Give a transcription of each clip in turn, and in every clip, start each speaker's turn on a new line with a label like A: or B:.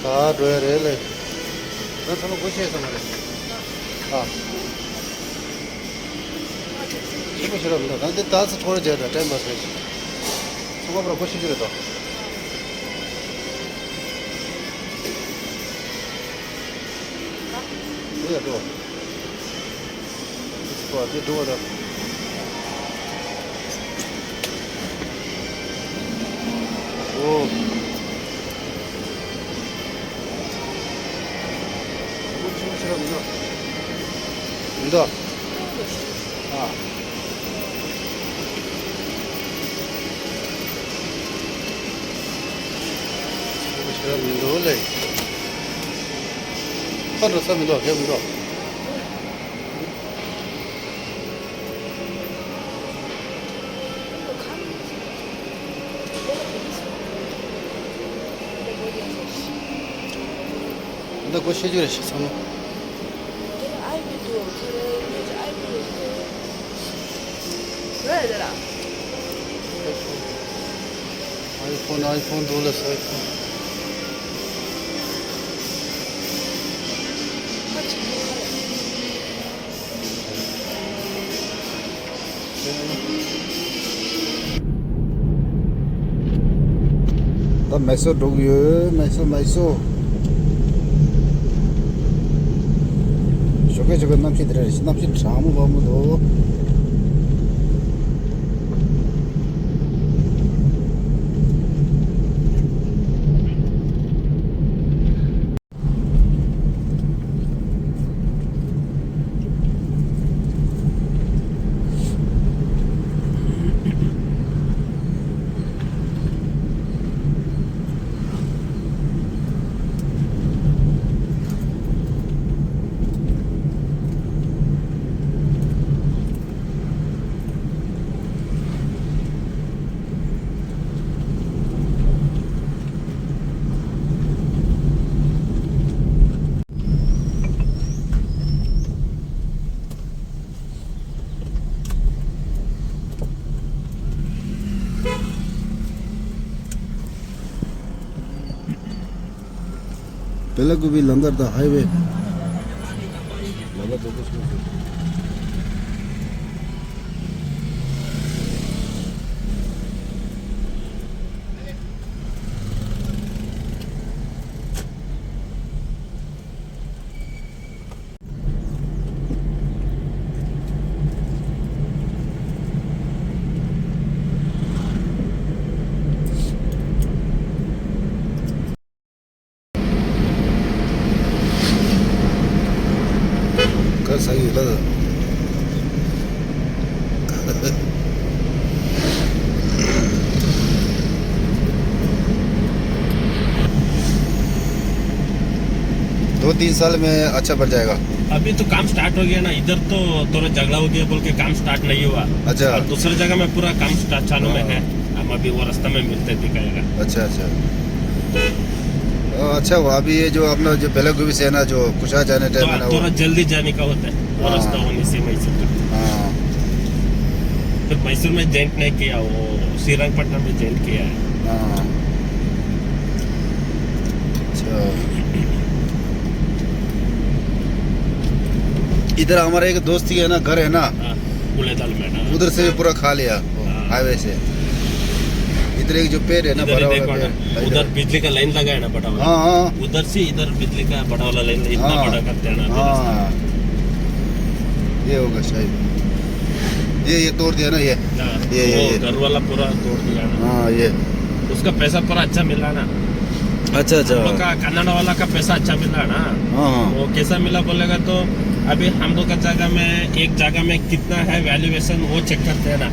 A: 다 줘야 돼. 너 저는 고시에서 말해. 아. 기분 싫어합니다. 근데 다스 થોડે જ time pass રહે છે. સુબહ પર કોશિશ કરે તો. ये दो. इसको आगे दो दो. ओ. कुछ 싫어합니다. 이거. 아. 밀어래. 하루 삼일 더 해보자. 나 그거 시주래 식사모.
B: 아이비도 그래 이제 아이비도 그래야 되나?
A: 아이폰 돌렸어 아이폰. 나 매서 로기요 매서 저게 남치들이 남치 참고 봐도 बेलागुबी लंगर द हाईवे लगा तो कुछ सही लगा 2-3 साल में अच्छा बढ़ जाएगा.
C: अभी तो काम स्टार्ट हो गया ना. इधर तो थोड़ा झगड़ा हो गया बोल के काम स्टार्ट नहीं हुआ.
A: अच्छा.
C: और दूसरी जगह में पूरा काम स्टार्ट चालू में है. हम अभी वो रास्ते में मिलते दिखाएगा.
A: अच्छा अच्छा हुआ. अभी ये जो अपना जो बेलागुबी से है ना जो कुशा जाने टाइम है ना
C: थोड़ा जल्दी जाने का होता है वो रास्ता होने से मैसूर का. तो मैसूर में जॉइंट नहीं किया. वो श्रीरंगपट्टनम में जॉइंट किया है.
A: अच्छा. इधर हमारा एक दोस्त की है ना घर है ना
C: कुलेदाल में ना.
A: उधर से भी पूरा खा लिया हाईवे से. इधर एक जो पेड़ है ना बड़ा वाला पेड़
C: उधर बिजली का लाइन लगा है ना बड़ा वाला.
A: हाँ
C: उधर से इधर बिजली का बड़ा वाला लाइन इतना बड़ा करते हैं ना.
A: हाँ ये होगा शायद. ये तोड़ दिया ना ये
C: घर वाला पूरा तोड़ दिया ना.
A: हाँ ये
C: उसका पैसा पूरा अच्छा मिला ना.
A: अच्छा
C: का कन्नड़ वाला का पैसा अच्छा मिला ना. वो कैसा मिला बोलेगा तो अभी हम लोग का जगह में एक जगह में कितना है वैल्यूएशन वो चेक करते हैं ना.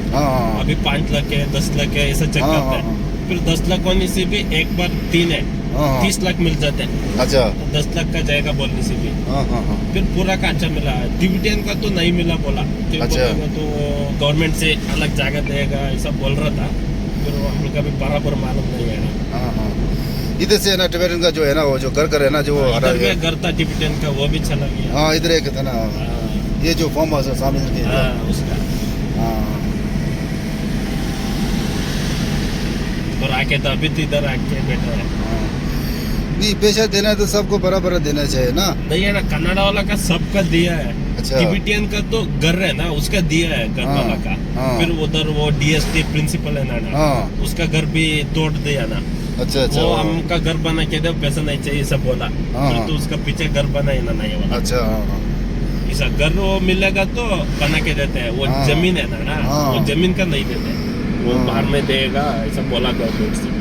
C: अभी 5 लाख है 10 लाख है ऐसा चेक करते हैं. फिर 10 लाख होने से भी एक बार 3 है 30 लाख मिल जाते हैं.
A: अच्छा
C: 10 लाख का जाएगा बोलने से भी. फिर पूरा का अच्छा मिला. डिविडेंड का तो नहीं मिला बोला.
A: अच्छा.
C: तो गवर्नमेंट से अलग जगह देगा ऐसा बोल रहा था. फिर हम लोग का भी बराबर मालूम नहीं है ना.
A: इधर से ना टिबेटन का जो है ना वो जो घर है ना जो
C: इधर भी घर था टिबेटन का वो भी चला गया.
A: हाँ इधर एक था ना ये जो फार्म हाउस है सामने
C: उसका.
A: और
C: आके तो अभी तो इधर आके बैठा है.
A: नहीं पैसा देना है तो सबको बराबर देना चाहिए ना।
C: नहीं है ना, कन्नाडा वाला का सबका दिया है।
A: अच्छा।
C: टिबेटियन का तो घर है ना, उसका दिया है घर
A: हाँ,
C: वाला का।
A: हाँ।
C: फिर उधर वो डीएसटी प्रिंसिपल है ना,
A: हाँ।
C: उसका घर भी तोड़ दिया ना।
A: अच्छा अच्छा।
C: वो हमका घर बना के दो, पैसा नहीं चाहिए सब बोला।
A: हाँ,
C: फिर
A: हाँ।
C: तो उसका पीछे घर बनाए ना नहीं वाला।
A: अच्छा हाँ।
C: ऐसा घर वो मिलेगा तो बना के देते हैं। वो
A: हाँ।
C: जमीन है ना,
A: हाँ।
C: वो जमीन का नहीं देते, वो
A: हाँ।
C: बाहर में देगा ऐसा बोला गवर्नमेंट से।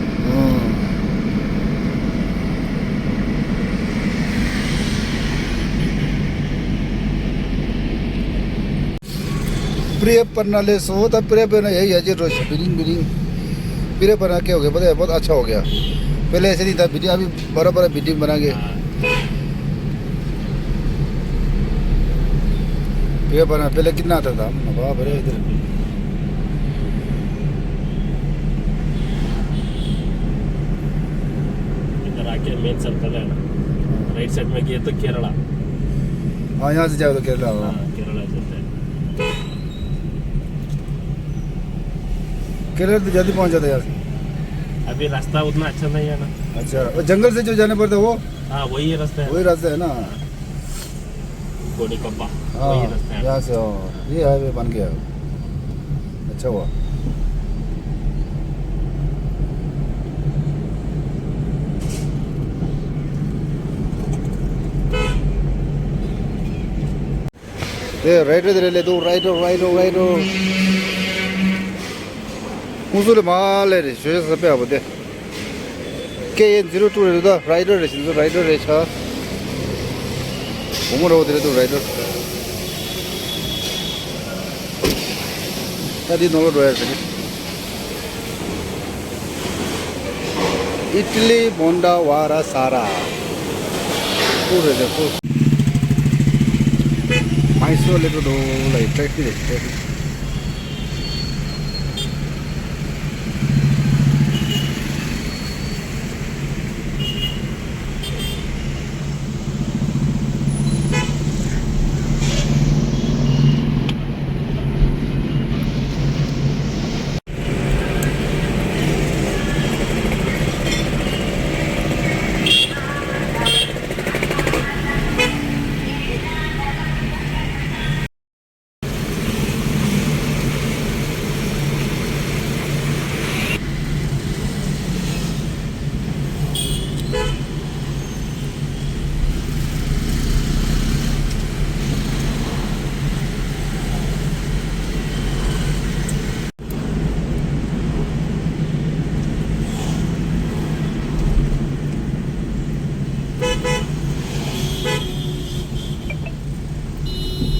A: प्रिय परनाले सो तब प्रिय पर यही है जो बिल्डिंग बिल्डिंग प्रिय पर क्या हो गया पता है, बहुत अच्छा हो गया। पहले ऐसे नहीं था, बिल्डिंग अभी बड़ा बिल्डिंग बना के। प्रिय पर पहले कितना आता था बाप रे इधर।
C: इधर आके मेन सर्कल है ना, राइट साइड में गए तो केरला।
A: हाँ यहाँ से जाओ तो केरला होगा।
C: हाँ, केरला चलते हैं।
A: केरला तो जल्दी पहुँच जाता है यार।
C: अभी रास्ता उतना अच्छा नहीं है ना।
A: अच्छा वो जंगल से जो जाने पड़ता है वो
C: हाँ वही रास्ता है,
A: वही रास्ता है ना।
C: गोड़ी कप्पा
A: हाँ
C: वही रास्ता है।
A: यहाँ से ये हाईवे बन गया, अच्छा हुआ। ये राइट ले ले तू, राइट 무술을 말래 주셔서 빼야 보대. KN 02다 라이더를 신도 라이더를 차. 오므로 들어도 라이더. तभी नोट रोया सके इटली बोंडा वारा सारा पूरे देखो माइसो लेको दो लाइट ट्रैफिक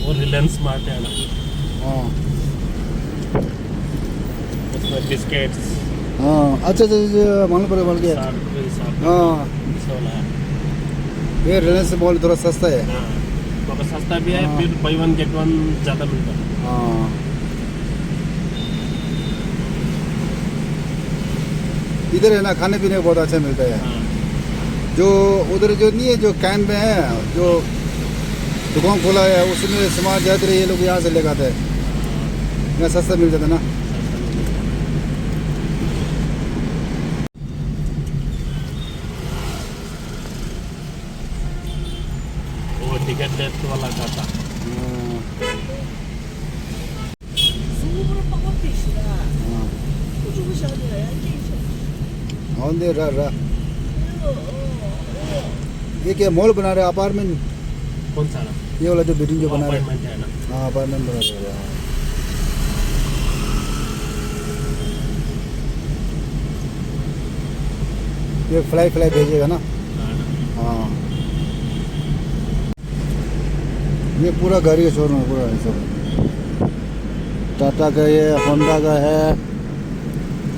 C: वो रिलायंस स्मार्ट है ना,
A: हाँ
C: उसमें बिस्किट्स
A: हाँ अच्छा मालूम पड़े बोल गया
C: 60
A: हाँ
C: 16 है।
A: ये रिलायंस मॉल थोड़ा सस्ता है
C: हाँ, थोड़ा सस्ता भी है,
A: हाँ।
C: फिर बाई वन गेट वन ज़्यादा मिलता है।
A: हाँ इधर है ना खाने पीने का बहुत अच्छा मिलता है
C: हाँ,
A: जो उधर जो नहीं है जो कैंप में है जो दुकान खोला है उसमें सामान जाते रहे ये लोग यहाँ से ले आते हैं यहाँ सस्ता मिल जाता है ना।
C: वो टिकट डेथ वाला का था।
B: Super power fish lah. Aku juga saja ya, ini.
A: हाँ दे रहा ये क्या मॉल बना रहे अपार्टमेंट
C: कौन सा ना?
A: ये वाला जो बिल्डिंग जो बना रहे
C: अपार्टमेंट है ना।
A: हाँ अपार्टमेंट बना रहे हैं। ये फ्लाई भेजेगा ना। हाँ ये पूरा गाड़ी का शोरूम है, पूरा है सब टाटा का है, होंडा का है,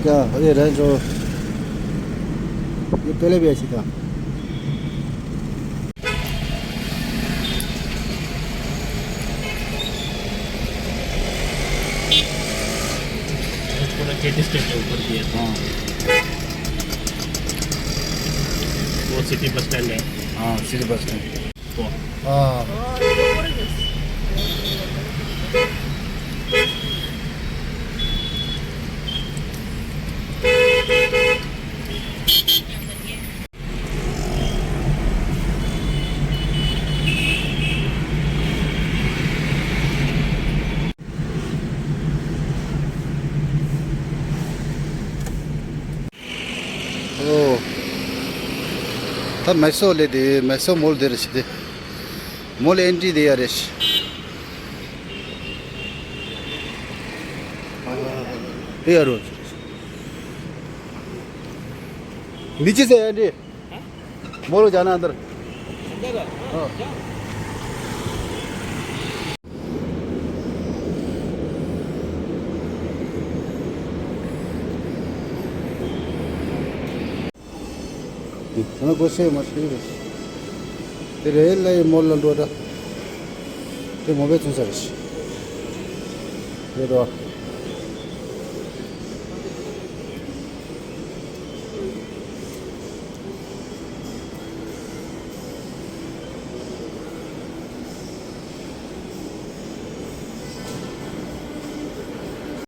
A: क्या ये रेंज जो ये पहले भी ऐसी था।
C: पूरा केटी स्टेट के ऊपर दिया था।
A: हाँ
C: वो सिटी बस स्टैंड है।
A: हाँ सिटी बस स्टैंड।
C: वो
A: हाँ
B: Oh, itu orang guys.
A: 다 매서 레디 매서 몰 데르시데 몰 엔지 데야레시 데야로 नीचे से है जी बोलो जाना अंदर हाँ sana kose masih तेरे लाये मोल लंडोरा ते मोबे तुम सरस ये तो